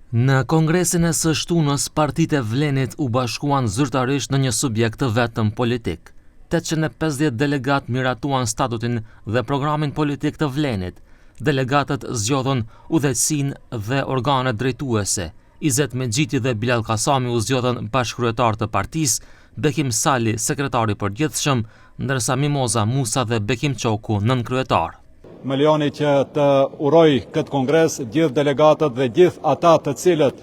Në kongresin e së shtunës, partitë e Vlenit u bashkuan zyrtarisht në një subjekt të vetëm politik. 850 delegat miratuan statutin dhe programin politik të Vlenit. Delegatët zgjodhën udhëheqësinë dhe organet drejtuese. Izet Mexhiti dhe Bilal Kasami u zgjodhën bashkëkryetar të partisë, Bekim Sali sekretari i përgjithshëm, ndërsa Mimoza Musa dhe Bekim Çoku nënkryetar. Më lejoni që të uroj këtë kongres gjithë delegatët dhe gjithë ata të cilët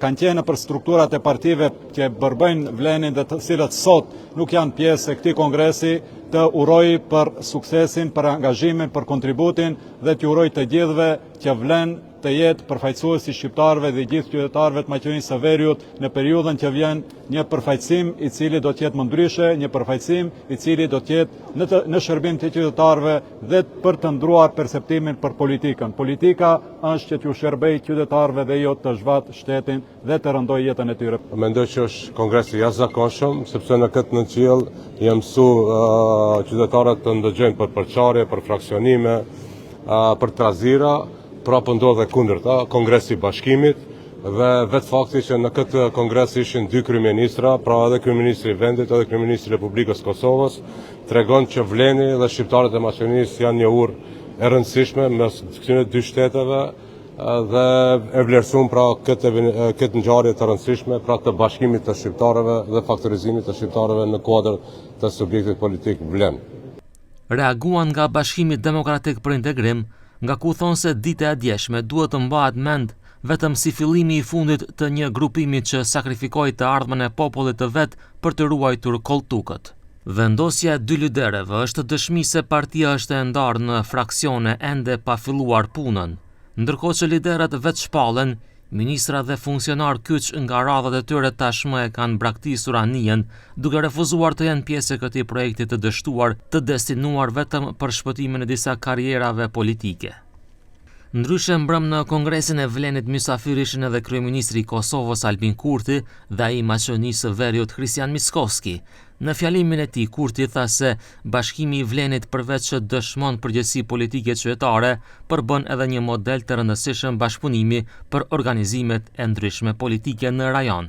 kanë qenë për strukturat e partive që bërbëjnë Vlenin dhe të cilët sot nuk janë pjesë e këtij kongresi, të uroj për suksesin, për angazhimin, për kontributin dhe të uroj të gjithëve që Vlen të jetë përfaqësuesi shqiptarëve dhe gjithë qytetarëve të Maqedonisë së Veriut në periudhën që vjen, një përfaqësim i cili do të jetë më ndryshe, një përfaqësim i cili do të jetë në shërbim të qytetarëve dhe për të ndruar perceptimin për politikën. Politika është që t'ju shërbej qytetarëve dhe jo të zhvat shtetin dhe të rëndoj jetën e tyre. Mendoj që është kongres i jashtëzakonshëm, sepse në këtë nënqiell janë mësuar qytetarët të ndëgjojnë për përçarje, për fraksionime, për trazira. Pra po ndodhe kundërta, kongresi i bashkimit dhe vetë fakti që në këtë kongres ishin 2 kryeministra, pra edhe kryeministri i vendit edhe kryeministri i Republikës Kosovës, tregon që Vleni dhe shqiptarët e Maqedonisë janë një urë e rëndësishme mes këtyre 2 shteteve dhe e vlerësuan pra këtë ngjarje të rëndësishme, pra të bashkimit të shqiptarëve dhe faktorizimit të shqiptarëve në kuadër të subjektit politik Vlen. Reaguan nga Bashkimi Demokratik për Integrim, nga ku thonë se dita e djeshme duhet të mbahet mend vetëm si fillimi i fundit të një grupimi që sakrifikoi të ardhmen e popullit të vet për të ruajtur kolltukët. Vendosja e 2 liderëve është dëshmi se partia është e ndarë në fraksione ende pa filluar punën, ndërkohë që liderët vetë shpallen, ministra dhe funksionar kyç nga radhat e tyre tashmë e kanë braktisur anijen, duke refuzuar të jenë pjesë e këtij projekti të dështuar, të destinuar vetëm për shpëtimin e disa karrierave politike. Ndryshe mbrëm në kongresin e Vlenit mysafir ishin edhe kryeministri i Kosovës Albin Kurti dhe ai i Maqedonisë së Veriut Kristian Mickoski. Në fjalimin e tij Kurti tha se Bashkimi i Vlenit përveç që dëshmon përgjegjësi politike qytetare, përbën edhe një model të rëndësishëm bashkëpunimi për organizimet e ndryshme politike në rajon.